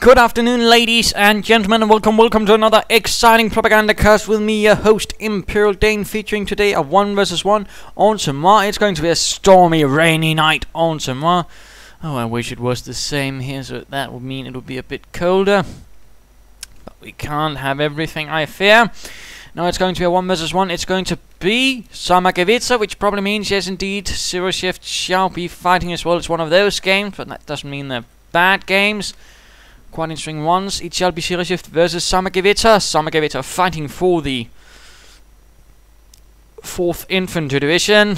Good afternoon, ladies and gentlemen, and welcome to another exciting Propagandacast with me, your host, Imperial Dane, featuring today a 1 vs 1 on Semois. It's going to be a stormy, rainy night on Semois. Oh, I wish it was the same here, so that would mean it would be a bit colder. But we can't have everything, I fear. No, it's going to be a 1 vs 1. It's going to be Sommergewitter, which probably means, yes, indeed, Zeroshift shall be fighting as well. It's one of those games, but that doesn't mean they're bad games. Quite interesting ones. It shall be Zeroshift versus Sommergewitter. Sommergewitter fighting for the 4th Infantry Division.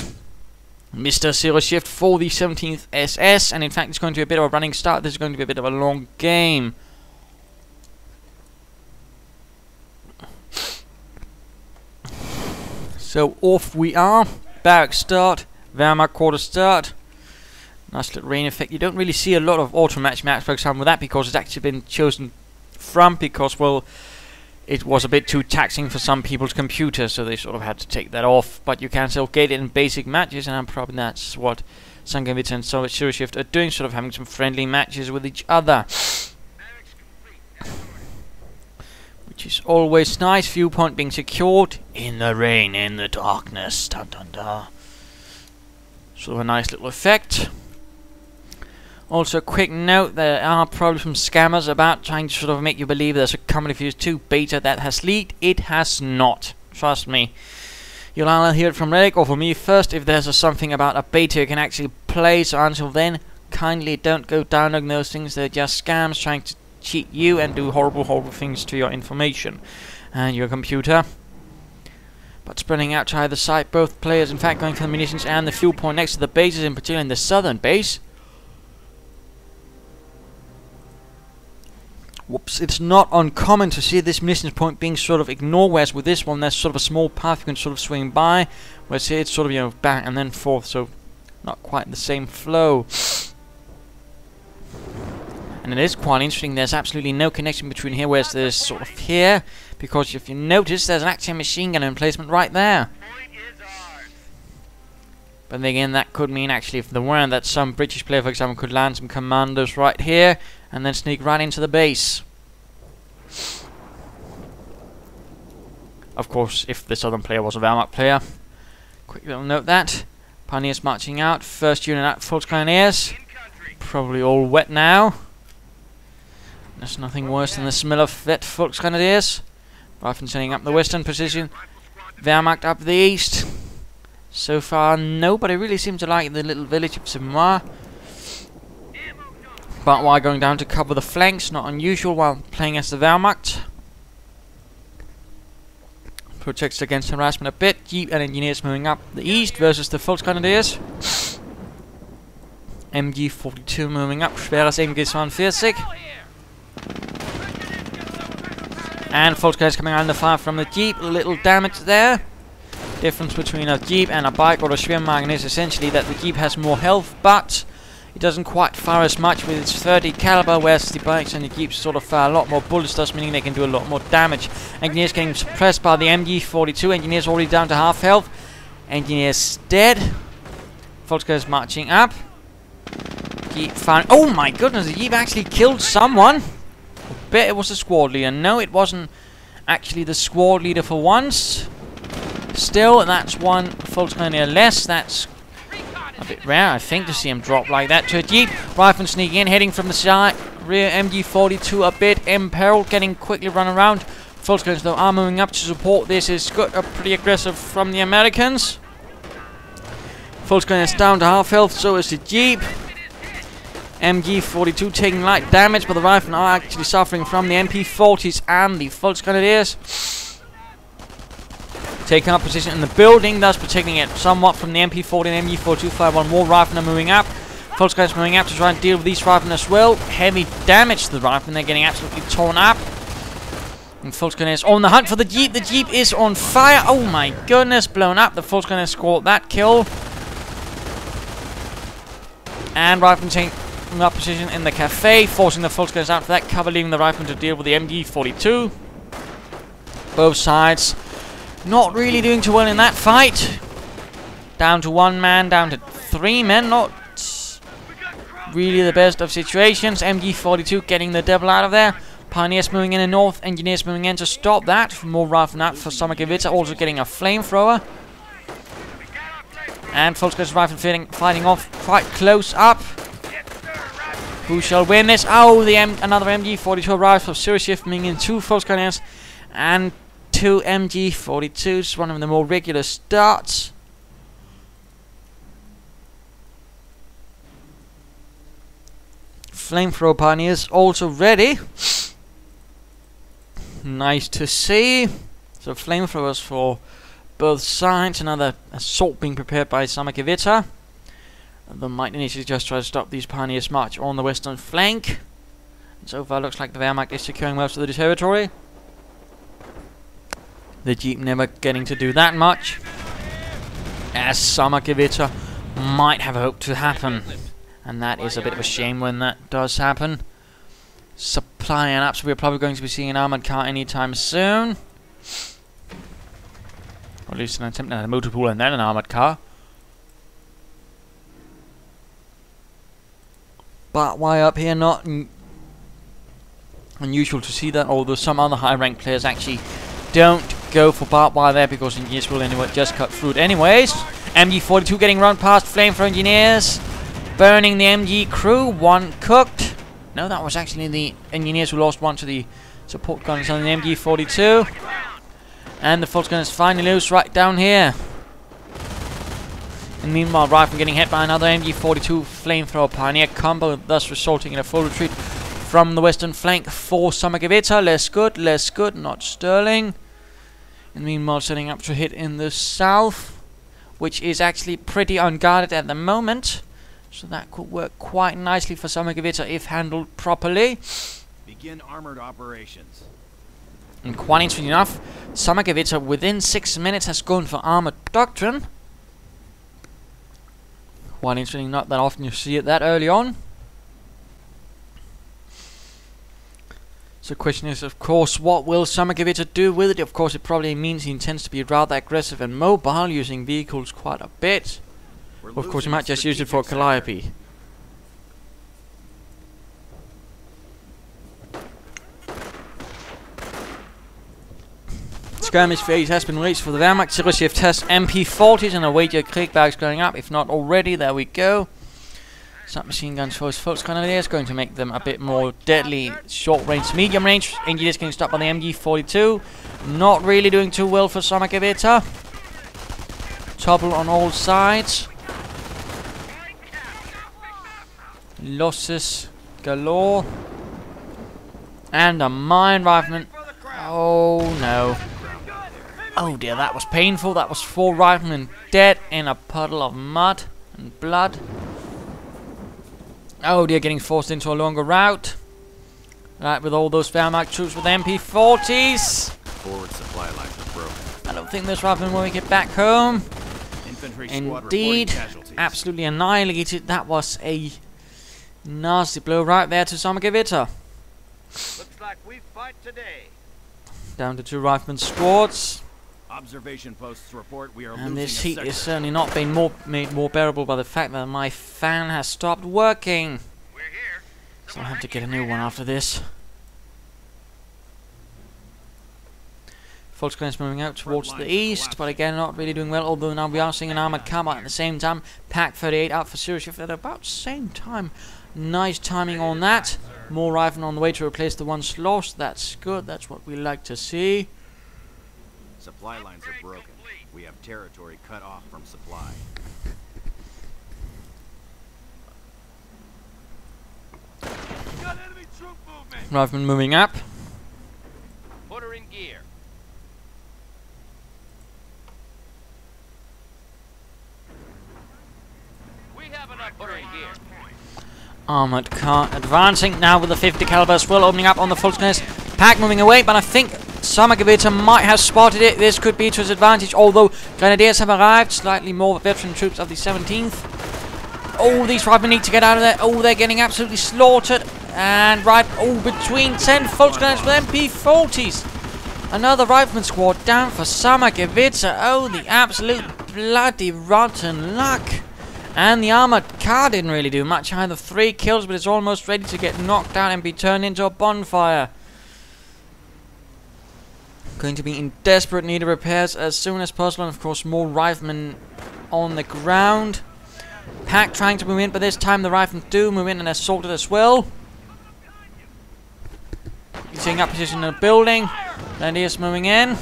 Mr. Zeroshift for the 17th SS. And in fact, it's going to be a bit of a running start. This is going to be a bit of a long game. So off we are. Barrack start. Wehrmacht quarter start. Nice little rain effect. You don't really see a lot of auto match maps, for example, with that, because it's actually been chosen from because, well, it was a bit too taxing for some people's computers, so they sort of had to take that off. But you can still get it in basic matches, and probably that's what Sommergewitter and Zeroshift are doing, sort of having some friendly matches with each other. Which is always nice. Viewpoint being secured in the rain, in the darkness. Dun dun dun. Sort of a nice little effect. Also, a quick note, there are probably some scammers about trying to sort of make you believe there's a Company Fuse 2 beta that has leaked. It has not. Trust me. You'll either hear it from Relic or from me first if there's something about a beta you can actually play. So until then, kindly don't go downloading those things. They're just scams trying to cheat you and do horrible, horrible things to your information and your computer. But spreading out to either side, both players in fact going for the munitions and the fuel point next to the bases, in particular in the southern base. Whoops, it's not uncommon to see this munitions point being sort of ignored, whereas with this one there's sort of a small path you can sort of swing by, whereas here it's sort of, you know, back and then forth, so not quite the same flow. And it is quite interesting, there's absolutely no connection between here, whereas there's sort of here, because if you notice there's an actual machine gun emplacement right there. But then again, that could mean actually if there weren't, that some British player, for example, could land some commandos right here and then sneak right into the base. Of course, if the southern player was a Wehrmacht player. Quick little note that. Pioneers marching out. First unit out, Volksgrenadiers. Probably all wet now. There's nothing worse than the smell of wet Volksgrenadiers. Riflemen setting up the western position. Wehrmacht up the east. So far, nobody really seems to like the little village of Semois. But while going down to cover the flanks, not unusual while playing as the Wehrmacht. Protects against harassment a bit. Jeep and engineers moving up the east versus the Volksgrenadiers. MG42 moving up, schweres MG42. And Volksgrenadiers coming under fire from the Jeep, a little damage there. Difference between a Jeep and a bike or a Schwimmagen is essentially that the Jeep has more health, but it doesn't quite fire as much with its 30 caliber, whereas the bikes and the Jeeps sort of fire a lot more bullets, thus meaning they can do a lot more damage. Engineers getting suppressed by the MG42, engineers already down to half health. Engineers dead. Volksgrenadiers marching up. Jeep firing. Oh my goodness, the Jeep actually killed someone. I bet it was the squad leader. No, it wasn't actually the squad leader for once. Still, that's one Volksgrenadier less. That's a bit rare, I think, to see him drop like that to a Jeep. Rifleman sneaking in, heading from the side. Rear MG42 a bit imperiled, getting quickly run around. Volksgrenadiers, though, are moving up to support. This is good, pretty aggressive from the Americans. Volksgrenadiers down to half health, so is the Jeep. MG42 taking light damage, but the Riflemen are actually suffering from the MP40s and the Volksgrenadiers. Taking up position in the building, thus protecting it somewhat from the MP40 and MG42. Fire one more Riflemen moving up. Volksgrenadiers moving up to try and deal with these Riflemen as well. Heavy damage to the Riflemen, they're getting absolutely torn up. And Volksgrenadiers on the hunt for the Jeep. The Jeep is on fire. Oh my goodness, blown up. The Volksgrenadiers scored that kill. And Riflemen taking up position in the cafe, forcing the Volksgrenadiers out for that cover, leaving the Riflemen to deal with the MG42. Both sides not really doing too well in that fight. Down to one man, down to 3 men. Not really the best of situations. MG42 getting the devil out of there. Pioneers moving in the north, engineers moving in to stop that. More rifle out for Sommergewitter, also getting a flamethrower. And Volkswagen's rifle fighting off quite close up. Who shall win this? Oh, another MG42 arrives for Zeroshift, moving in 2 Volkswagens and 2 MG42s, one of the more regular starts. Flamethrower Pioneers also ready. Nice to see. So flamethrowers for both sides. Another assault being prepared by Sommergewitter. They might initially just try to stop these Pioneers' march on the western flank. And so far looks like the Wehrmacht is securing most of the territory. The Jeep never getting to do that much, as Sommergewitter might have hoped to happen. And that is a bit of a shame when that does happen. Supplying up, so we're probably going to be seeing an armoured car anytime soon. Or at least an attempt at a motor pool and then an armoured car. But why up here, not unusual to see that, although some other high ranked players actually don't go for barbed wire there because engineers will anyway just cut through it anyways. MG42 getting run past flamethrower engineers, burning the MG crew, one cooked. No, that was actually the engineers who lost one to the support gunners on the MG42. And the Volkswagen is finally loose right down here. And meanwhile, rifle getting hit by another MG42 flamethrower Pioneer combo, thus resulting in a full retreat from the western flank for Sommergewitter. Less good, not sterling. And meanwhile, setting up to hit in the south, which is actually pretty unguarded at the moment. So that could work quite nicely for Sommergewitter if handled properly. Begin armored operations. And quite interesting enough, Sommergewitter within 6 minutes has gone for armored doctrine. Quite interesting, not that often you see it that early on. So the question is, of course, what will Sommergewitter do with it? Of course, it probably means he intends to be rather aggressive and mobile, using vehicles quite a bit. Of course, he might just use it for Calliope. Skirmish phase has been reached for the Wehrmacht. Zeroshift has MP40s and a wager Kriegbergs going up. If not already, there we go. Submachine guns for his Volksgrenadiers, going to make them a bit more deadly. Short range, medium range. Engineers getting stopped by the MG42. Not really doing too well for Sommergewitter. Trouble on all sides. Losses galore. And a mine rifleman. Oh no. Oh dear, that was painful. That was 4 riflemen dead in a puddle of mud and blood. Oh dear, getting forced into a longer route. Right, with all those Wehrmacht troops with MP40s. Forward supply lines are broken. I don't think this rifleman will make it back home. Infantry Indeed, absolutely annihilated. That was a nasty blow right there to Sommergewitter. Looks like we fight today. Down to 2 rifleman squads. Observation posts report we are And this heat is certainly not being made more bearable by the fact that my fan has stopped working. We're here. So I'll have to get a new one after this. Volkswagen is moving out towards the east, but again not really doing well, although now we are seeing an armoured car at the same time. Pack 38 out for Zeroshift at about the same time. Nice timing on that. More rifle on the way to replace the ones lost. That's good, that's what we like to see. Supply lines are broken. We have territory cut off from supply. Got enemy troop movement. Rifleman moving up. Put her in gear. We have enough. Put her in gear. Armoured car advancing now with the 50 caliber as well, opening up on the Volkswagen. Pack moving away, but I think Sommergewitter might have spotted it. This could be to his advantage, although Grenadiers have arrived. Slightly more veteran troops of the 17th. Oh, these riflemen need to get out of there. Oh, they're getting absolutely slaughtered. And right, oh, between 10 Volkswagens with MP40s. Another rifleman squad down for Sommergewitter. Oh, the absolute bloody rotten luck. And the armored car didn't really do much either. 3 kills, but it's almost ready to get knocked out and be turned into a bonfire. Going to be in desperate need of repairs as soon as possible. And of course more riflemen on the ground. Pack trying to move in, but this time the riflemen do move in and assault it as well. He's taking up position in the building. Grenadiers moving in.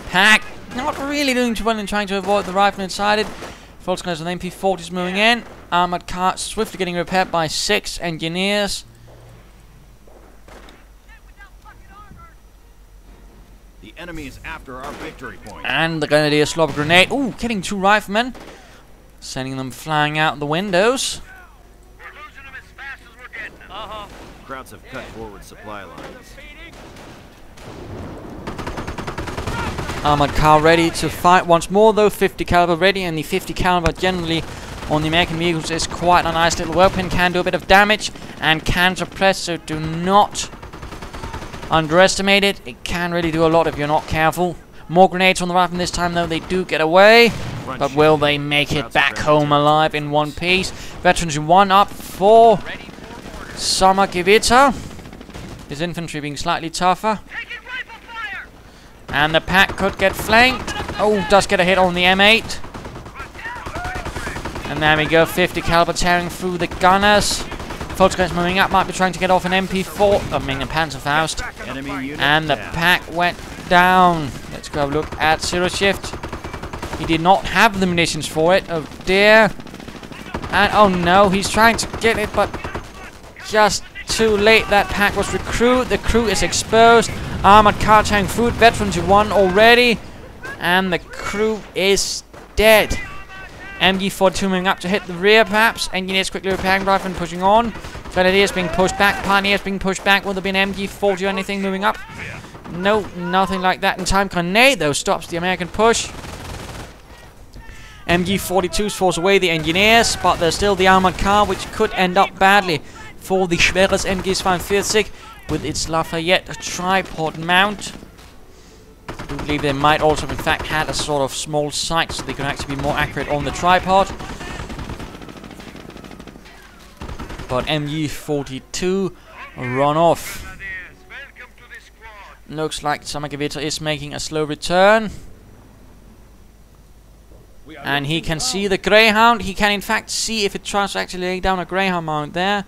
Pack not really doing too well in trying to avoid the rifle inside it. Volkswagen with MP40s moving in. Armored car swiftly getting repaired by 6 engineers. The enemy is after our victory point. And the Grenadiers lob a grenade. Ooh, killing 2 riflemen. Sending them flying out the windows. We're losing them as fast as we're getting them. Krauts have cut forward supply lines. Armored car ready to fight once more though. 50 caliber ready, and the 50 caliber generally on the American vehicles is quite a nice little weapon. Can do a bit of damage and can suppress, so do not underestimate it. It can really do a lot if you're not careful. More grenades on the rifle this time though. They do get away, but will they make it back home alive in one piece? Veterans 1 up for Sommergewitter. His infantry being slightly tougher. And the pack could get flanked. Oh, does get a hit on the M8. And there we go, 50 caliber tearing through the gunners. Volkswagen's moving up, might be trying to get off an MP4, I mean a Panzerfaust. And the pack went down. Let's go have a look at Zeroshift. He did not have the munitions for it. Oh dear. And oh no, he's trying to get it, but just too late. That pack was recruited. The crew is exposed. Armored car tearing through. Veterans 1 already. And the crew is dead. MG42 moving up to hit the rear perhaps. Engineers quickly repairing rifle and pushing on. Grenadiers being pushed back. Pioneers being pushed back. Will there be an MG40 or anything moving up? No, nothing like that in time. Grenade though stops the American push. MG42s force away the engineers, but there's still the armored car, which could end up badly for the schweres MG42 with its Lafayette tripod mount. I do believe they might also in fact had a sort of small sight so they can actually be more accurate on the tripod. But MG42 run off. Looks like Sommergewitter is making a slow return. And he can see the Greyhound. He can in fact see if it tries to actually lay down a Greyhound mount there.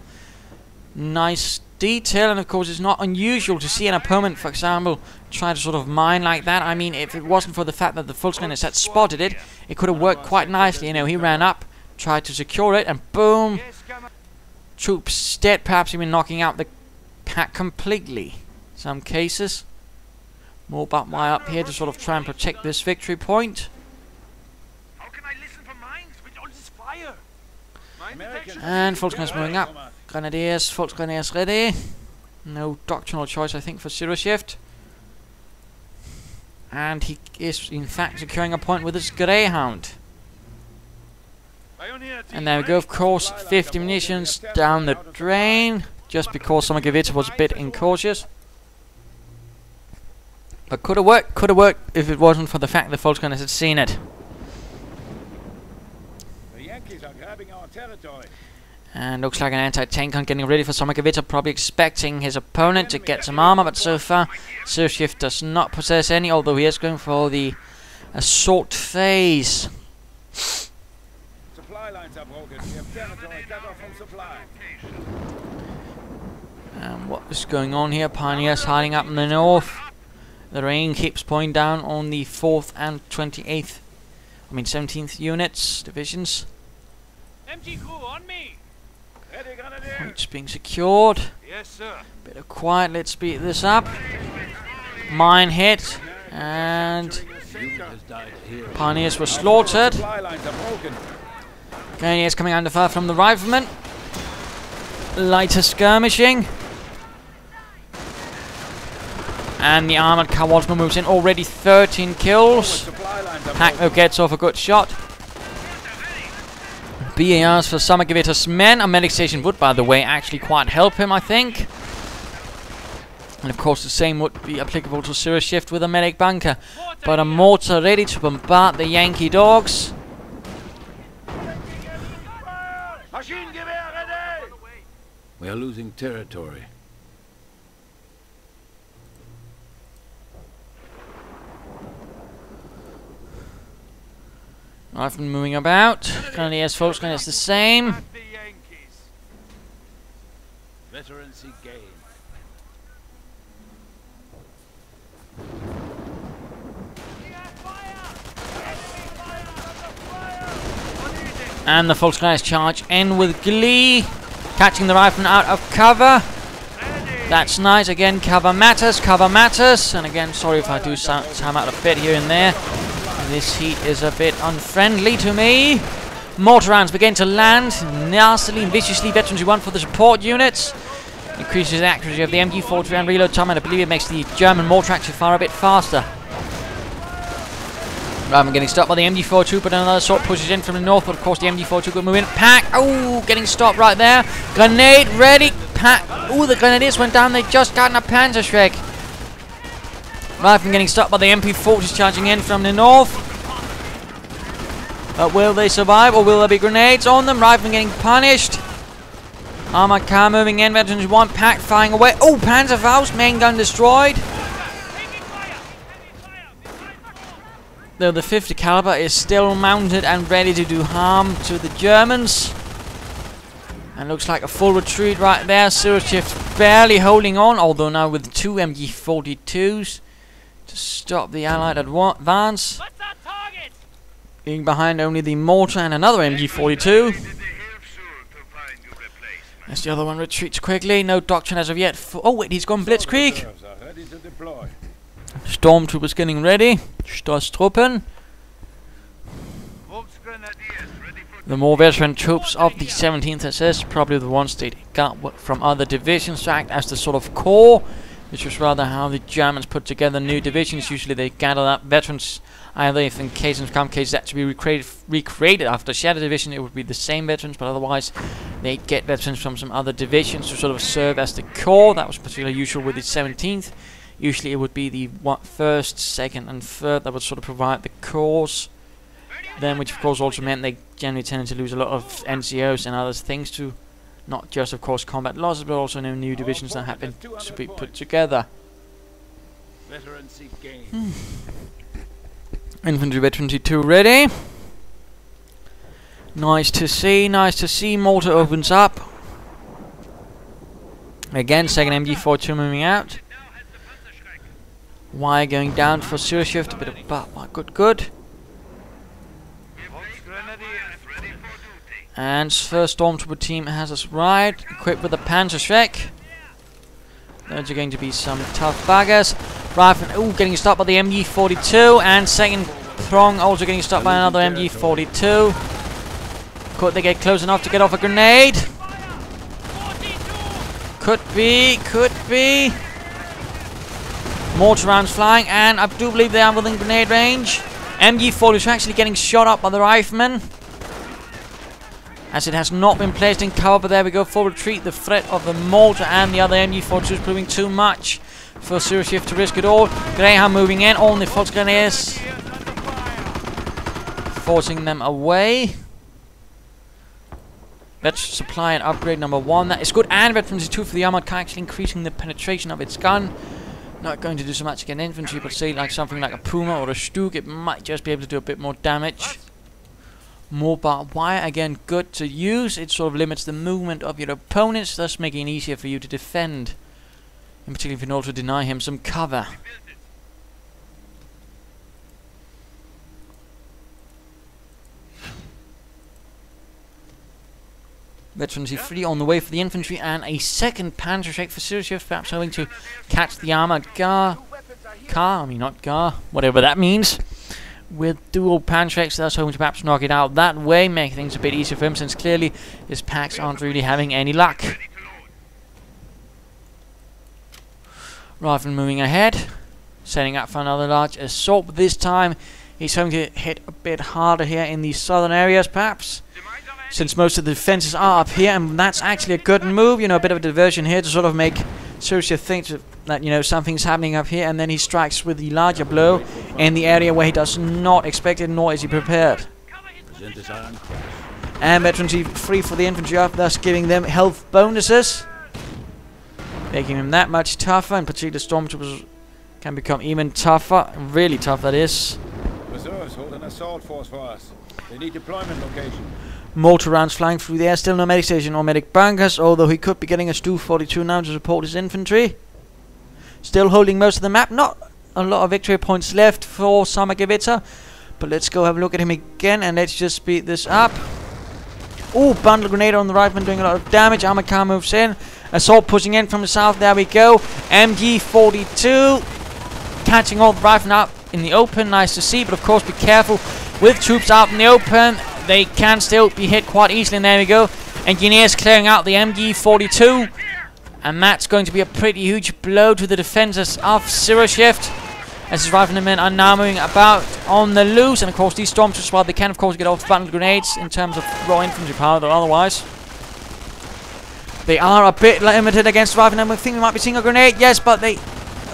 Nice detail, and of course it's not unusual to see an opponent, for example, try to sort of mine like that. I mean, if it wasn't for the fact that the Volkswagen had spotted it, it could have worked quite nicely. You know, he ran up, tried to secure it, and boom! Troops dead, perhaps even knocking out the pack completely. Some cases. More barbed wire up here to sort of try and protect this victory point. How can I listen for mines with all this fire? And Volkswagen's moving up. Grenadiers, Volkswagen's ready. No doctrinal choice, I think, for Zeroshift. And he is, in fact, securing a point with his Greyhound. And there we go, of course, 50 munitions down the drain. Just because Sommergewitter was a bit incautious. But could have worked if it wasn't for the fact that Volkswagen had seen it. The Yankees are grabbing our territory. And looks like an anti-tank gun getting ready for Sommergewitter, probably expecting his opponent to get some armor, but so far Zeroshift does not possess any, although he is going for the assault phase. Supply lines are broken. We have territory cut off from supply. And what is going on here? Pioneers hiding up in the north. The rain keeps pouring down on the 4th and 17th units, divisions. MG crew on me. Ready, Grenadier. It's being secured. Yes, sir. Bit of quiet, let's speed this up. Mine hit, and Pioneers were slaughtered. Supply lines are broken. Grenadiers coming under fire from the riflemen. Lighter skirmishing. And the armored car Walsman moves in, already 13 kills. Supply lines are Hackno gets off a good shot. BARs for Sommergewitter's men. A medic station would, by the way, actually quite help him, I think. And of course the same would be applicable to Zeroshift with a medic bunker. But a mortar ready to bombard the Yankee dogs. Maschinengewehr ready! We are losing territory. Riflemen moving about. Grenadiers, Volksgrenadiers, it's the same. Veterancy gained. And the Volksgrenadiers charge in with glee, catching the rifleman out of cover. That's nice. Again, cover matters, cover matters. And again, sorry if I do time out a bit here and there. This heat is a bit unfriendly to me. Mortar rounds begin to land nastily and viciously. Veterans want for the support units. Increases the accuracy of the MG43 and reload time, and I believe it makes the German mortar actually fire a bit faster. Rather than getting stopped by the MG42, but another assault pushes in from the north, but of course the MG42 could move in. Pack! Oh, getting stopped right there. Grenade ready. Pack! Oh, the grenadiers went down. They just got a Panzerschreck. Rather than getting stopped by the MP40s charging in from the north. But will they survive, or will there be grenades on them? Rather than getting punished. Armored car moving in. Veterans 1. Pack firing away. Oh, Panzerfaust. Main gun destroyed. Though the 50 caliber is still mounted and ready to do harm to the Germans. And looks like a full retreat right there. Zeroshift barely holding on, although now with 2 MG42s to stop the Allied advance. Being behind only the mortar and another MG42. As the other one retreats quickly. No doctrine as of yet. Oh wait, he's gone blitzkrieg. Stormtroopers getting ready. Stoßtruppen. The more veteran troops of the 17th SS, probably the ones they got from other divisions to act as the sort of core, which was rather how the Germans put together new divisions. Usually they gather up veterans, either if in some cases that to be recreated after Shadow Division, it would be the same veterans, but otherwise they'd get veterans from some other divisions to sort of serve as the core. That was particularly usual with the 17th. Usually it would be the 1st, 2nd and 3rd that would sort of provide the cores. Then, which of course also meant they generally tended to lose a lot of NCOs and other things too. Not just of course combat losses, but also new divisions that have been to be put together. Infantry Veterancy 2 ready. Nice to see, nice to see. Mortar opens up. Again, 2nd MG42 moving out. Wire going down for Zeroshift, a bit of good. And first Stormtrooper team has us right, equipped with a Panzerschreck. Those are going to be some tough buggers. Rifle, ooh, getting stopped by the MG42, and second prong also getting stopped by another MG42. Could they get close enough to get off a grenade? Could be. Mortar rounds flying, and I do believe they are within grenade range. MG42 actually getting shot up by the riflemen, as it has not been placed in cover, but there we go, full retreat. The threat of the mortar and the other MG42 is proving too much for Zeroshift to risk it all. Greyhound moving in, only Volksgrenadiers forcing them away. Let's supply and upgrade number 1. That is good, and Veterans 2 for the armored car, actually increasing the penetration of its gun. Not going to do so much against infantry, but say like something like a Puma or a Stug, it might just be able to do a bit more damage. More barbed wire, again good to use. It sort of limits the movement of your opponents, thus making it easier for you to defend. In particular if you can also deny him some cover. Veterancy 3 on the way for the infantry, and a second Panzerschreck for Zeroshift, perhaps hoping to catch the armored whatever that means. With dual Panzerschrecks, thus hoping to perhaps knock it out that way, make things a bit easier for him, since clearly his packs aren't really having any luck. Rifleman moving ahead, setting up for another large assault, but this time he's hoping to hit a bit harder here in the southern areas, perhaps, since most of the defenses are up here, and that's actually a good move, you know, a bit of a diversion here to sort of make Zeroshift think that, you know, something's happening up here, and then he strikes with the larger blow in the area where he does not expect it, nor is he prepared. And veterancy free for the infantry up, thus giving them health bonuses, making them that much tougher, and particularly stormtroopers can become even tougher, really tough that is. Reserves hold an assault force for us. They need deployment location. Mortar rounds flying through the air, still no medic station or medic bunkers, although he could be getting a Stu 42 now to support his infantry. Still holding most of the map, not a lot of victory points left for Sommergewitter, but let's go have a look at him again and let's just speed this up. Ooh, bundle grenade on the rifleman doing a lot of damage. Armored car moves in. Assault pushing in from the south. There we go. MG42 catching all the riflemen up in the open. Nice to see, but of course be careful with troops out in the open. They can still be hit quite easily. And there we go. Engineers clearing out the MG42. And that's going to be a pretty huge blow to the defenses of Zeroshift, as his riflemen are now moving about on the loose. And of course these stormtroopers, while they can of course get off bundle grenades in terms of raw infantry power, though otherwise they are a bit limited against the riflemen. I think we might be seeing a grenade, yes, but they...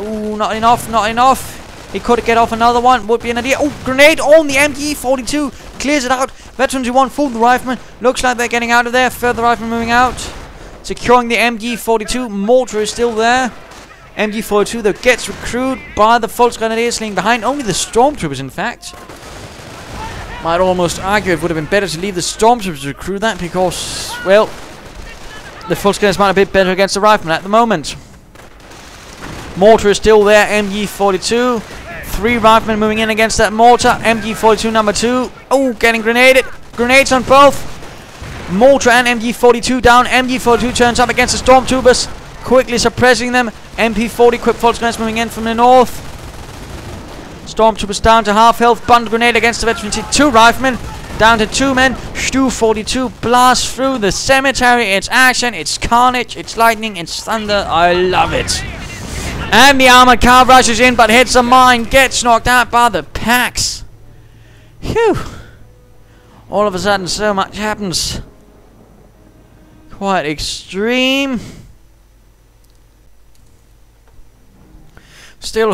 Ooh, not enough, not enough. He could get off another one, would be an idea. Oh, grenade on the MG42, clears it out. Veterans who won fooled the riflemen. Looks like they're getting out of there. Further riflemen moving out, securing the MG42. Mortar is still there. MG42 though gets recruited by the Volksgrenadiers, leaving behind only the stormtroopers. In fact, might almost argue it would have been better to leave the stormtroopers to recruit that, because, well, the Volksgrenadiers might be a bit better against the riflemen at the moment. Mortar is still there. MG42, 3 riflemen moving in against that mortar. MG42 number 2. Oh, getting grenaded. Grenades on both. Mortar and MG42 down. MG42 turns up against the stormtroopers, quickly suppressing them. MP40 equipped Volksgrenadiers moving in from the north. Stormtroopers down to half health. Bundle grenade against the veterans. 2 riflemen down to 2 men. Stu 42 blasts through the cemetery. It's action, it's carnage, it's lightning, it's thunder. I love it. And the armored car rushes in but hits a mine. Gets knocked out by the packs. Phew. All of a sudden so much happens. Quite extreme. Still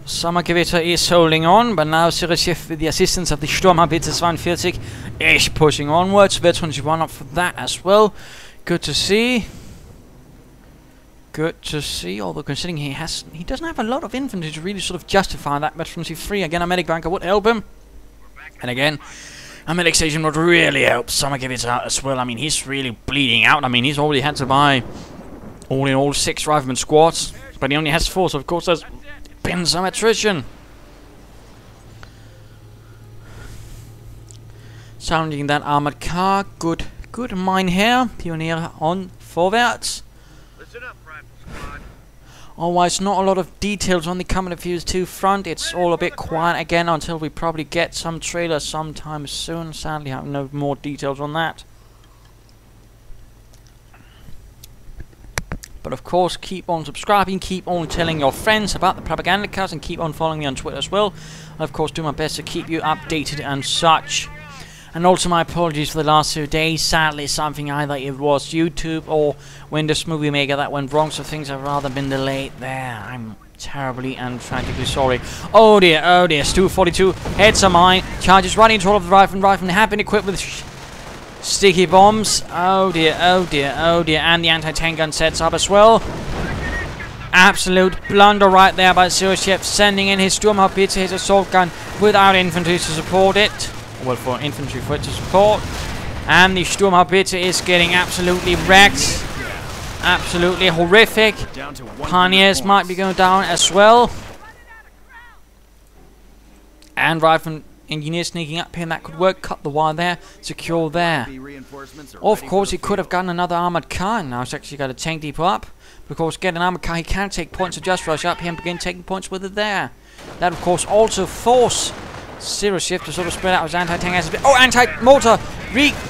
Sommergewitter is holding on, but now Zeroshift, with the assistance of the Sturmhaubitze 42, is pushing onwards. V21 up for that as well. Good to see. Good to see, although considering he doesn't have a lot of infantry to really sort of justify that veterancy free. Again, a medic bunker would help him. And again, a medic station would really help Sommergewitter out as well. I mean, he's really bleeding out. I mean, he's already had to buy all in all 6 rifleman squads, but he only has 4, so of course there's been some attrition. Sounding that armored car. Good mine here. Pioneer on forwards. Listen up, Private Squad. Otherwise, not a lot of details on the Commodore Fuse 2 front. It's all a bit quiet again until we probably get some trailer sometime soon. Sadly, I have no more details on that. But of course, keep on subscribing, keep on telling your friends about the Propagandacast, and keep on following me on Twitter as well. I'll of course do my best to keep you updated and such. And also my apologies for the last 2 days. Sadly, something either it was YouTube or Windows Movie Maker that went wrong, so things have rather been delayed there. I'm terribly and tragically sorry. Oh dear, Stu 42 heads a mine, charges right into all of the riflemen have been equipped with sticky bombs. Oh dear, and the anti-tank gun sets up as well. Absolute blunder right there by Zeroshift, sending in his Sturmhaubitze, his assault gun, without infantry to support it. Well, for infantry for it to support. And the Sturmhaubitze is getting absolutely wrecked. Absolutely horrific. Pioneers might be going down as well. And riflemen engineers sneaking up here, and that could work. Cut the wire there, secure there. Of course, he could have gotten another armored car, and now he's actually got a tank depot up. Of course, get an armored car, he can take points, so just rush up here and begin taking points with it there. That, of course, also force Zeroshift to sort of spread out his anti-tank as a bit. Oh, anti-mortar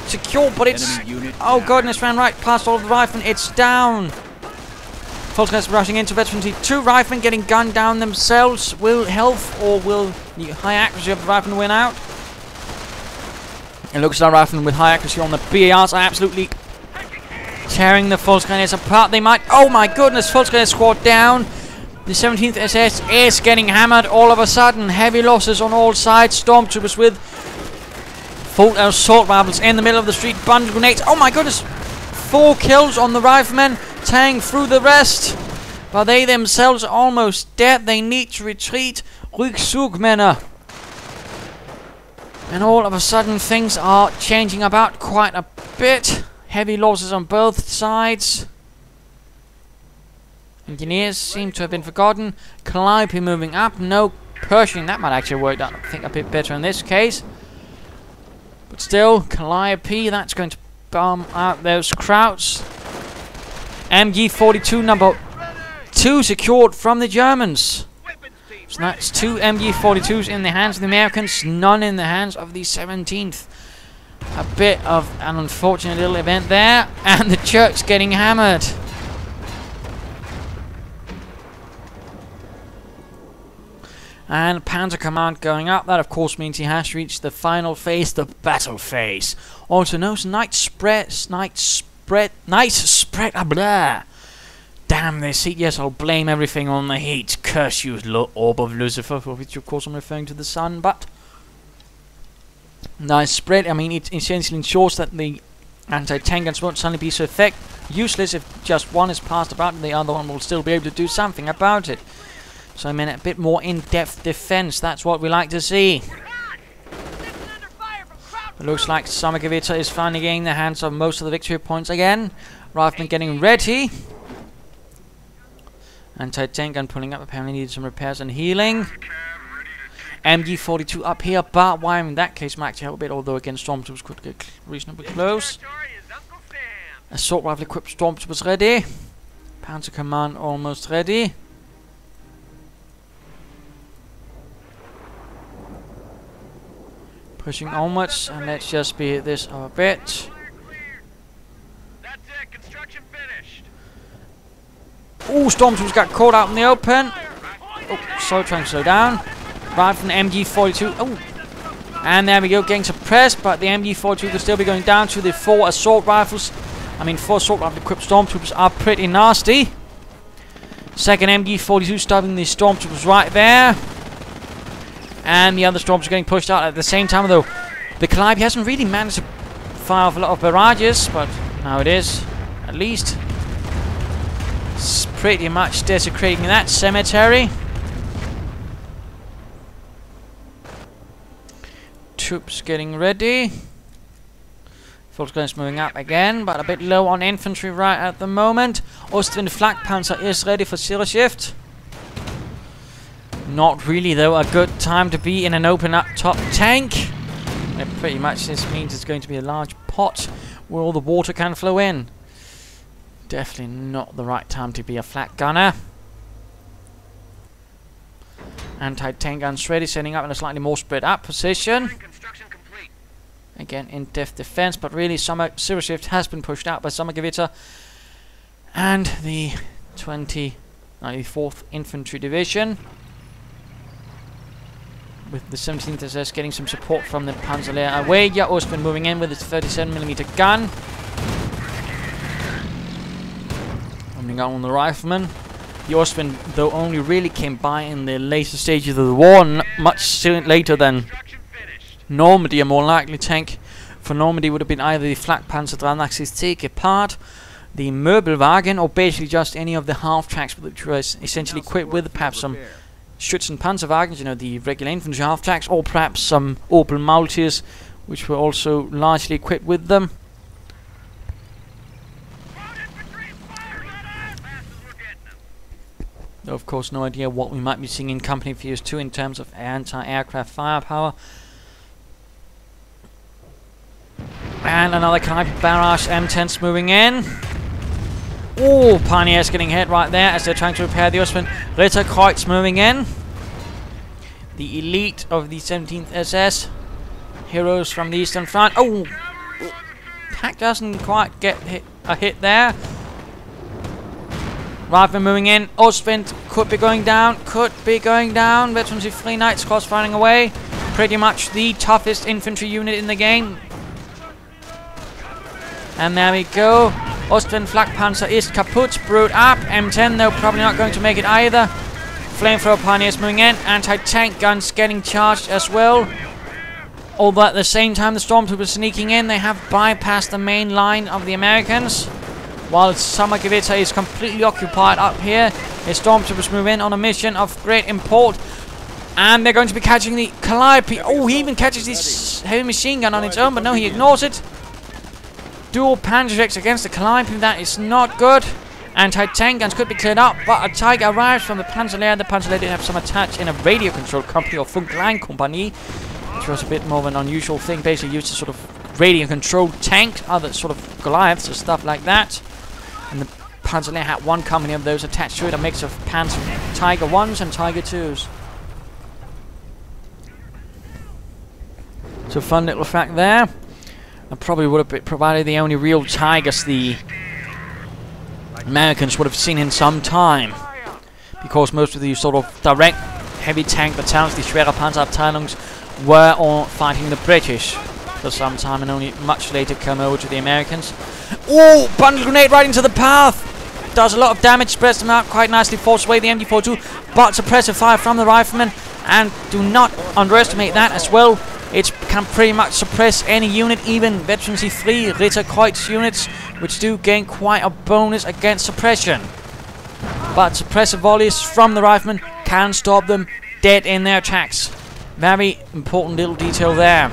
secure, but it's... Oh, goodness, ran right past all of the riflemen. It's down. Volksgrenadiers rushing into veterancy. 2 riflemen getting gunned down themselves. Will health or will the high accuracy of the riflemen win out? It looks like riflemen with high accuracy on the BARs are absolutely tearing the Volksgrenadiers apart. They might... Oh my goodness, Volksgrenadier squad down. The 17th SS is getting hammered all of a sudden. Heavy losses on all sides. Stormtroopers with Full assault rifles in the middle of the street. Bundle grenades. Oh my goodness! 4 kills on the riflemen. Tearing through the rest. But they themselves are almost dead. They need to retreat. Rückzug, Männer. And all of a sudden things are changing about quite a bit. Heavy losses on both sides. Engineers seem to have been forgotten. Calliope moving up. No Pershing. That might actually work out, I think, a bit better in this case. But still, Calliope, that's going to bomb out those crowds. MG42 number 2 secured from the Germans. So that's 2 MG42s in the hands of the Americans, none in the hands of the 17th. A bit of an unfortunate little event there, and the Turks getting hammered. And Panzer Command going up. That of course means he has reached the final phase, the battle phase. Also known as night spread, blah. Damn this heat. Yes, I'll blame everything on the heat. Curse you, orb of Lucifer, for which of course I'm referring to the sun, but night spread, I mean, it essentially ensures that the anti-tank guns won't suddenly be so useless if just one is passed about and the other one will still be able to do something about it. So I mean, a bit more in-depth defense, that's what we like to see. It looks like Sommergewitter is finally getting the hands of most of the victory points again. Riflemen getting ready. Anti-tank gun pulling up, apparently needed some repairs and healing. MG42 up here, barbed wire in that case might actually help a bit, although again stormtroopers could get reasonably close. Assault rifle equipped stormtroopers ready. Panzer Command almost ready. Pushing onwards, and let's just speed this up a bit. That's it, construction finished. Ooh, stormtroopers got caught out in the open. Oh, sorry, trying to slow down. Rifle MG42. Oh, and there we go, getting suppressed, but the MG42 could still be going down to the 4 assault rifles. I mean, 4 assault rifle equipped stormtroopers are pretty nasty. Second MG42 stopping the stormtroopers right there. And the other storms are getting pushed out at the same time, though the Calliope hasn't really managed to fire off a lot of barrages, but now it is, at least. It's pretty much desecrating that cemetery. Troops getting ready. Volksguns moving up again, but a bit low on infantry right at the moment. Ostwind Flakpanzer is ready for Zeroshift. Not really, though, a good time to be in an open up top tank. It pretty much this means it's going to be a large pot where all the water can flow in. Definitely not the right time to be a flak gunner. Anti-tank guns ready, setting up in a slightly more spread out position. Again, in-depth defense, but really Zeroshift has been pushed out by Sommergewitter and the 94th Infantry Division, with the 17th SS getting some support from the Panzerlehr away. Ostwind moving in with its 37mm gun. Coming out on the rifleman. The Ostwind, though, only really came by in the later stages of the war, much later than Normandy. A more likely tank for Normandy would have been either the Flakpanzer 83 Gepard, the Möbelwagen, or basically just any of the half-tracks which were essentially equipped with perhaps some Schützen Panzerwagens, you know, the regular infantry half-tracks, or perhaps some Opel Multis, which were also largely equipped with them. Though, of course, no idea what we might be seeing in Company Fuse 2 in terms of anti-aircraft firepower. And another kind of barrage M10s moving in. Oh, Pioneers getting hit right there as they're trying to repair the Ostwind. Ritterkreuz moving in. The elite of the 17th SS. Heroes from the Eastern Front. Oh! That doesn't quite get a hit there. Rifleman moving in. Ostwind could be going down. Could be going down. Veterans of Free Knights cross firing away. Pretty much the toughest infantry unit in the game. And there we go. Ostwind Flakpanzer is kaput. Brewed up. M10 though probably not going to make it either. Flamethrower Pioneers moving in. Anti-tank guns getting charged as well. Although at the same time the stormtroopers sneaking in, they have bypassed the main line of the Americans. While Sommergewitter is completely occupied up here, his stormtroopers move in on a mission of great import. And they're going to be catching the Calliope. Oh, he even catches this heavy machine gun on its own, but no, he ignores it. Dual Panzergrenadiers against the Calliope, that is not good. Anti-tank guns could be cleared up, but a Tiger arrives from the Panzerlehr. The Panzerlehr did have some attached in a radio-controlled company or Funkline-Company, which was a bit more of an unusual thing. Basically used a sort of radio-controlled tank, other sort of Goliaths or stuff like that. And the Panzerlehr had one company of those attached to it, a mix of Panzer Tiger 1s and Tiger 2s. So fun little fact there. I probably would have provided the only real Tigers the Americans would have seen in some time, because most of these sort of direct heavy tank battalions, the Schwere Panzerabteilungs, were all fighting the British for some time and only much later come over to the Americans. Oh, bundle grenade right into the path! Does a lot of damage, spreads them out quite nicely, forces away the MD-42, but suppressive fire from the riflemen, and do not underestimate that as well. It can pretty much suppress any unit, even Veteran C3 Ritterkreuz units, which do gain quite a bonus against suppression. But suppressive volleys from the riflemen can stop them dead in their tracks. Very important little detail there.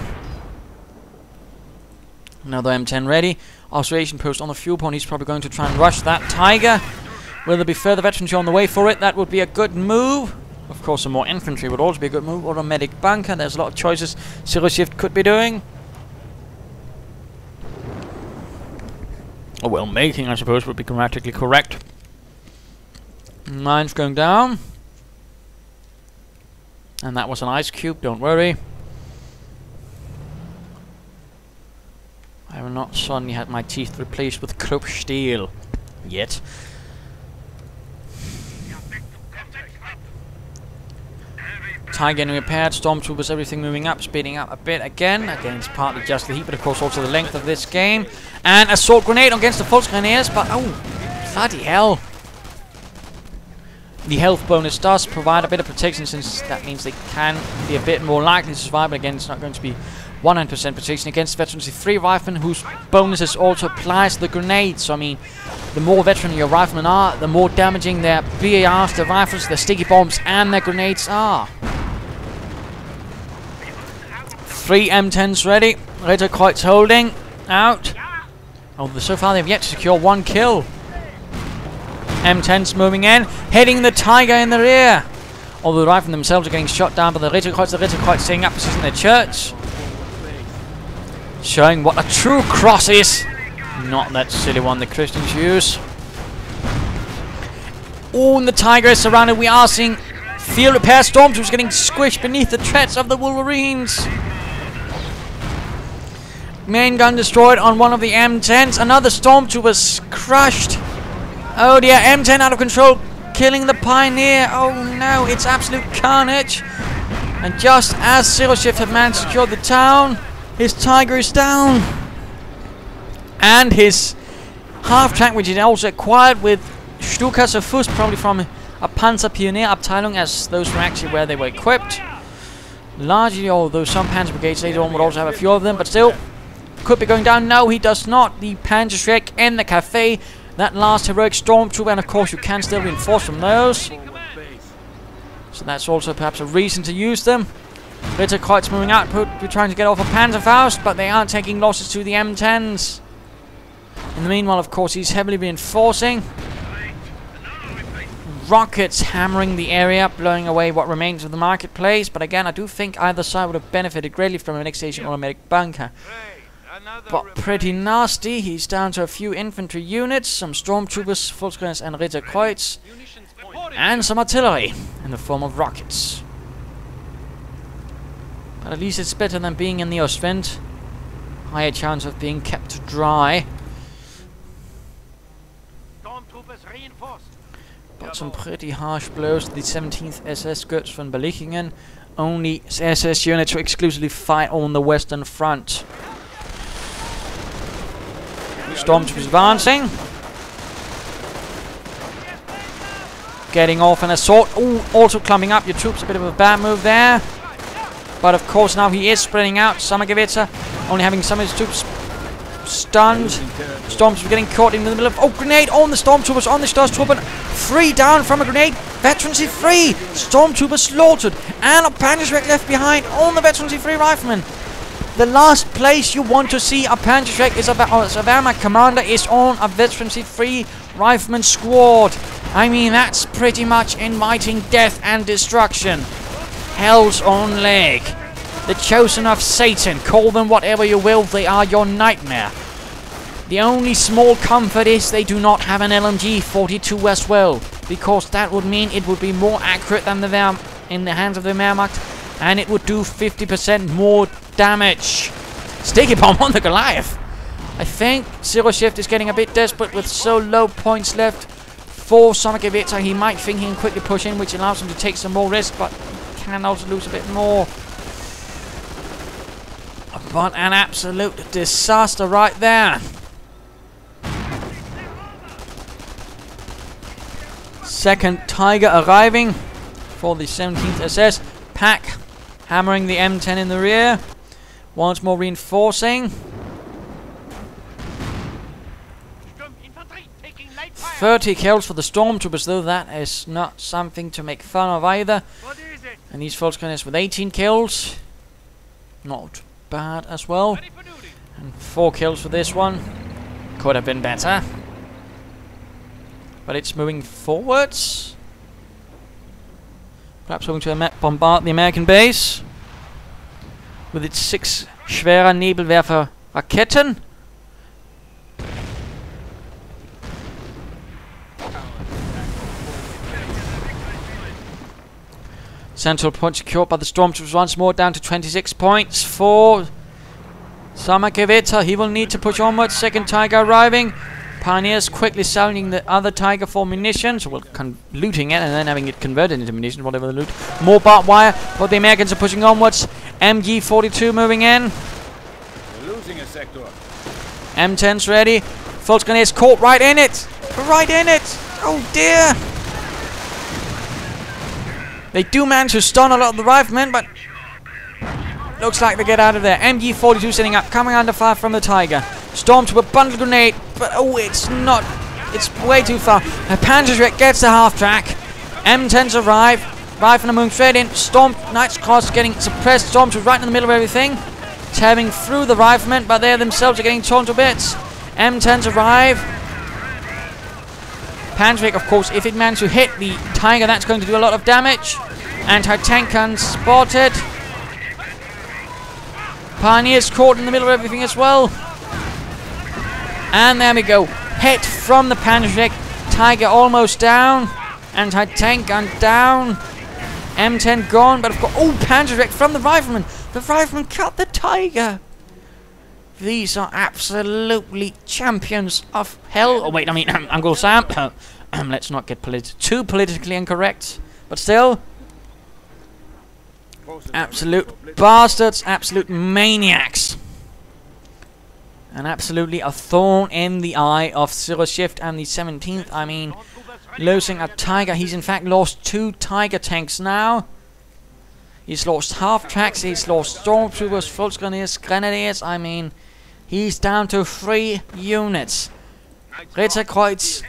Another M10 ready. Observation post on the fuel point. He's probably going to try and rush that Tiger. Will there be further veterans on the way for it? That would be a good move. Of course, some more infantry would also be a good move, or a medic bunker. There's a lot of choices Zeroshift could be doing. Or well, making, I suppose, would be grammatically correct. Mine's going down. And that was an ice cube, don't worry. I have not suddenly had my teeth replaced with chrome steel yet. Tiger getting repaired, stormtroopers, everything moving up, speeding up a bit again. Again, it's partly just the heat, but of course also the length of this game. And assault grenade against the Volksgrenadiers, but oh, bloody hell. The health bonus does provide a bit of protection, since that means they can be a bit more likely to survive, but again, it's not going to be 100% protection against Veteran C3 riflemen, whose bonuses also applies to the grenades. So I mean, the more veteran your riflemen are, the more damaging their BARs, their rifles, their sticky bombs, and their grenades are. 3 M10s ready. Ritterkreuz holding out. Oh, so far they've yet to secure 1 kill. M10s moving in, hitting the Tiger in the rear. Although the riflemen themselves are getting shot down by the Ritterkreuz staying up position in their church. Showing what a true cross is. Not that silly one the Christians use. Oh, and the Tiger is surrounded. We are seeing field repair stormtroopers getting squished beneath the treads of the Wolverines. Main gun destroyed on one of the M10s. Another stormtrooper's crushed. Oh dear, M10 out of control, killing the Pioneer. Oh no, it's absolute carnage. And just as Zeroshift had managed to secure the town, his Tiger is down. And his half-track, which is also acquired with Stukas of Fuss, probably from a Panzer Pioneer Abteilung, as those were actually where they were equipped. Largely, although some Panzer Brigades later on would also have a few of them, but still, could be going down. No, he does not. The Panzerschreck in the cafe. That last heroic stormtrooper, and of course you can still reinforce from those. So that's also perhaps a reason to use them. Ritterkreuz moving out, we're trying to get off a Panzerfaust, but they aren't taking losses to the M10s. In the meanwhile, of course, he's heavily reinforcing. Rockets hammering the area, blowing away what remains of the marketplace. But again, I do think either side would have benefited greatly from a next station or a medic bunker. But pretty nasty. He's down to a few infantry units, some stormtroopers, Volksgrenadiers and Ritterkreuz, and some artillery in the form of rockets. But at least it's better than being in the Ostwind. Higher chance of being kept dry. But some pretty harsh blows to the 17th SS Götz von Berlichingen. Only SS units to exclusively fight on the Western Front. Stormtroopers advancing. Getting off an assault. Ooh, also climbing up your troops. A bit of a bad move there. But of course now he is spreading out. Sommergewitter only having some of his troops stunned. Stormtroopers getting caught in the middle of... Oh, grenade on the Stormtroopers, on the Stormtrooper. 3 down from a grenade. Veterancy 3. Stormtroopers slaughtered. And a Panzerschreck left behind on the Veterancy 3 rifleman. The last place you want to see a Panzerschreck is a Wehrmacht commander is on a Veterancy 3 rifleman squad. I mean, that's pretty much inviting death and destruction. Hell's own leg. The chosen of Satan. Call them whatever you will, they are your nightmare. The only small comfort is they do not have an LMG 42 as well, because that would mean it would be more accurate than the in the hands of the Wehrmacht, and it would do 50% more damage. Sticky bomb on the Goliath. I think Zeroshift is getting a bit desperate with so low points left for Sommergewitter. He might think he can quickly push in, which allows him to take some more risk, but he can also lose a bit more. But an absolute disaster right there. Second Tiger arriving for the 17th SS. Pack hammering the M10 in the rear. Once more reinforcing. 30 kills for the Stormtroopers, though that is not something to make fun of either. And these Volksgrenadiers with 18 kills. Not bad as well. And 4 kills for this one. Could have been better. But it's moving forwards. Perhaps hoping to bombard the American base with its 6 schwerer Nebelwerfer Raketen. Central point secured by the Stormtroopers once more, down to 26 points for Sommergewitter. He will need to push onwards. Second Tiger arriving. Pioneers quickly selling the other Tiger for munitions, well, looting it and then having it converted into munitions, whatever the loot. More barbed wire, but the Americans are pushing onwards. MG-42 moving in. We're losing a sector. M10's ready. Volksgrenadiers caught right in it. Right in it. Oh dear. They do manage to stun a lot of the riflemen, but looks like they get out of there. MG-42 sitting up, coming under fire from the Tiger. Stormtrooper bundle grenade, but oh, it's not. It's way too far. A Panzerschreck gets the half track. M10s arrive. Rifleman moving straight in. Knight's Cross getting suppressed. Stormtroopers right in the middle of everything. Tearing through the riflemen, but they themselves are getting torn to bits. M10s arrive. Panzerschreck, of course, if it manages to hit the Tiger, that's going to do a lot of damage. Anti-tank gun spotted. Pioneers caught in the middle of everything as well. And there we go. Hit from the Panzerschreck. Tiger almost down. Anti-tank gun down. M10 gone, but of course... Oh, Panzerschreck from the rifleman. The rifleman cut the Tiger. These are absolutely champions of hell. Oh, wait, I mean, Uncle Sam. Let's not get too politically incorrect. But still... Absolute bastards. Absolute maniacs. And absolutely a thorn in the eye of Zeroshift and the 17th. I mean, losing a Tiger. He's in fact lost 2 Tiger tanks now. He's lost half tracks. He's lost Stormtroopers, Volksgrenadiers, Grenadiers. I mean, he's down to 3 units. Ritterkreuz,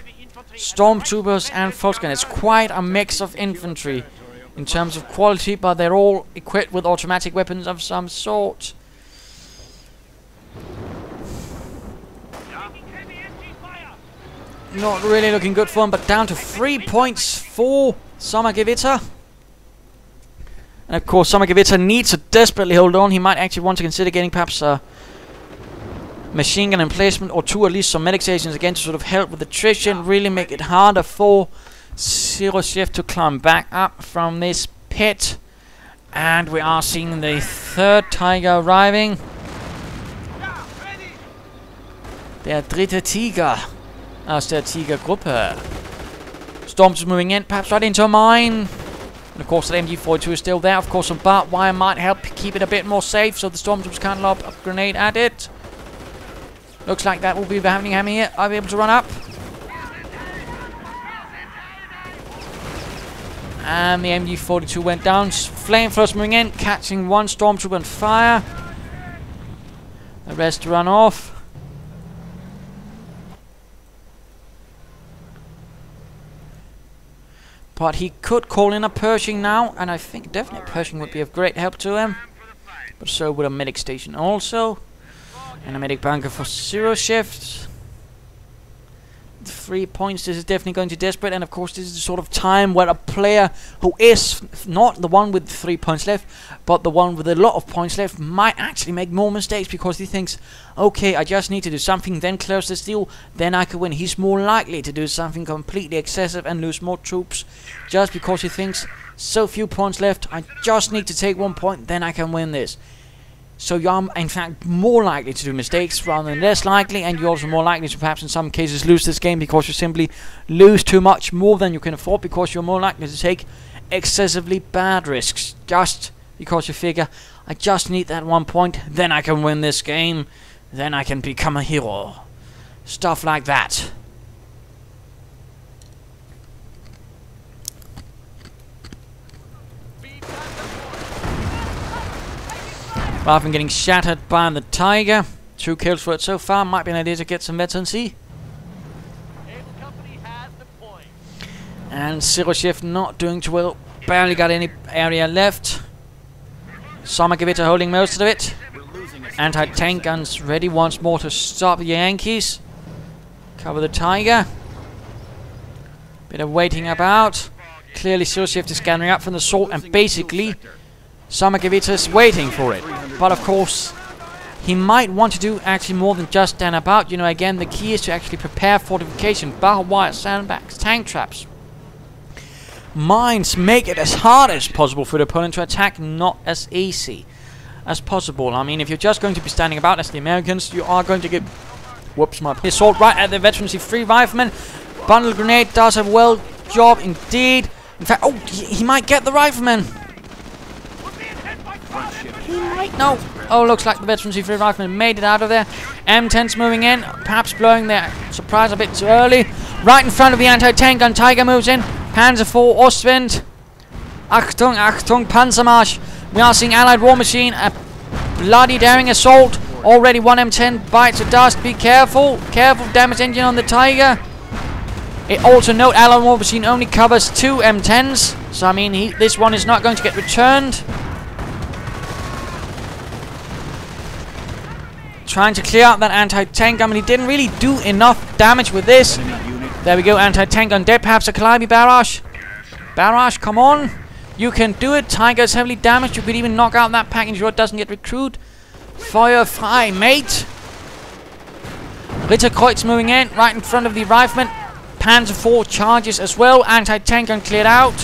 Stormtroopers and Volksgrenadiers. Quite a mix of infantry in terms of quality, but they're all equipped with automatic weapons of some sort. Not really looking good for him, but down to 3 points for Sommergewitter. And of course, Sommergewitter needs to desperately hold on. He might actually want to consider getting perhaps a machine gun emplacement or 2, at least some medic stations again, to sort of help with attrition, really make it harder for Zeroshift to climb back up from this pit. And we are seeing the 3rd Tiger arriving. Der dritte Tiger aus der Tigergruppe. Storm's moving in, perhaps right into a mine. And of course the MG-42 is still there. Of course some barbed wire might help keep it a bit more safe so the Stormtroopers can't lob a grenade at it. Looks like that will be happening here. I'll be able to run up. And the MG42 went down. Flamethrowers moving in, catching one stormtrooper on fire. The rest run off. But he could call in a Pershing now, and I think definitely a Pershing would be of great help to him. But so would a medic station also. And a medic bunker for Zeroshift. 3 points, this is definitely going to desperate, and of course this is the sort of time where a player who is not the one with 3 points left, but the one with a lot of points left, might actually make more mistakes because he thinks, okay, I just need to do something, then close this deal, then I can win. He's more likely to do something completely excessive and lose more troops, just because he thinks, so few points left, I just need to take 1 point, then I can win this. So you're in fact more likely to do mistakes rather than less likely, and you're also more likely to perhaps in some cases lose this game because you simply lose too much more than you can afford, because you're more likely to take excessively bad risks just because you figure, I just need that 1 point, then I can win this game, then I can become a hero. Stuff like that. Rather than getting shattered by the Tiger. 2 kills for it so far. Might be an idea to get some veterancy. And Zeroshift not doing too well. Barely got any area left. Sommergewitter holding most of it. Anti-tank guns ready once more to stop the Yankees. Cover the Tiger. Bit of waiting about. Clearly Zeroshift is gathering up from the assault, and basically Sommergewitter is waiting for it. But of course, he might want to do actually more than just stand about. You know, again, the key is to actually prepare fortification, barbed wire, sandbags, tank traps, mines. Make it as hard as possible for the opponent to attack, not as easy as possible. I mean, if you're just going to be standing about as the Americans, you are going to get, whoops, my assault right at the veterancy free rifleman. Bundle grenade does a well job indeed. In fact, oh, he might get the rifleman. He might. No. Oh, looks like the veterancy free rifleman made it out of there. M10's moving in, perhaps blowing their surprise a bit too early. Right in front of the anti-tank gun, Tiger moves in. Panzer IV, Ostwind. Achtung, Achtung, Panzermarsch. We are seeing Allied War Machine, a bloody daring assault. Already one M10 bites the dust. Be careful. Careful, damage engine on the Tiger. It also note Allied War Machine only covers 2 M10s. So I mean, this one is not going to get returned. Trying to clear out that anti-tank gun, but he didn't really do enough damage with this. There we go, anti-tank gun dead. Perhaps a Calliope barrage. Barrage, come on. You can do it. Tiger's heavily damaged. You could even knock out that package so it doesn't get recruit. Fire frei, mate. Ritterkreuz moving in, right in front of the rifleman. Panzer IV charges as well. Anti-tank gun cleared out.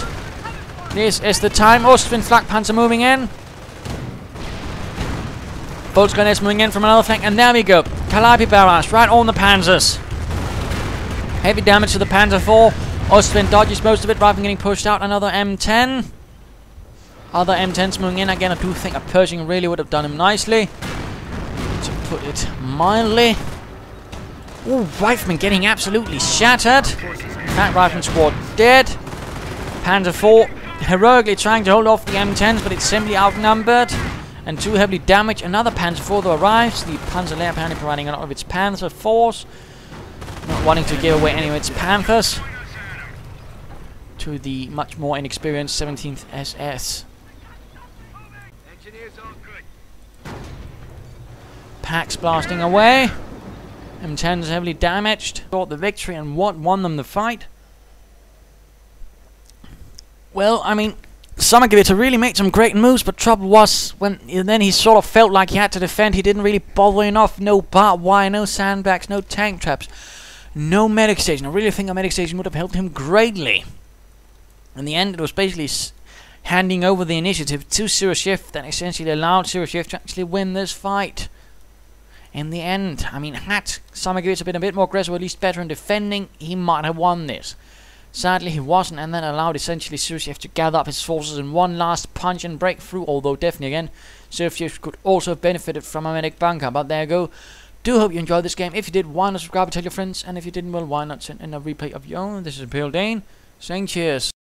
This is the time. Ostwind flak panzer moving in. Boltzgrenadiers moving in from another flank, and there we go. Calliope barrage right on the Panzers. Heavy damage to the Panzer IV. Ostwind dodges most of it, rather than getting pushed out. Another M10. Other M10s moving in. Again, I do think a Pershing really would have done him nicely, to put it mildly. Ooh, Rifleman getting absolutely shattered. That Rifleman squad dead. Panzer IV heroically trying to hold off the M10s, but it's simply outnumbered and too heavily damaged. Another Panzer IV though arrives. The Panzerlehr apparently providing a lot of its Panzer force, not wanting to give away any of its Panthers to the much more inexperienced 17th SS. Packs blasting away. M10s heavily damaged. Got the victory, and what won them the fight? Well, I mean, Sommergewitter really made some great moves, but trouble was when then he sort of felt like he had to defend. He didn't really bother enough. No barbed wire, no sandbags, no tank traps, no medic station. I really think a medic station would have helped him greatly. In the end, it was basically handing over the initiative to Zeroshift that essentially allowed Zeroshift to actually win this fight. In the end, I mean, had Sommergewitter been a bit more aggressive, or at least better in defending, he might have won this. Sadly, he wasn't, and then allowed essentially Zeroshift to gather up his forces in one last punch and breakthrough, although definitely again, Zeroshift could also have benefited from a medic bunker. But there you go. Do hope you enjoyed this game. If you did, why not subscribe and tell your friends, and if you didn't, well, why not send in a replay of your own. This is Imperial Dane, saying cheers.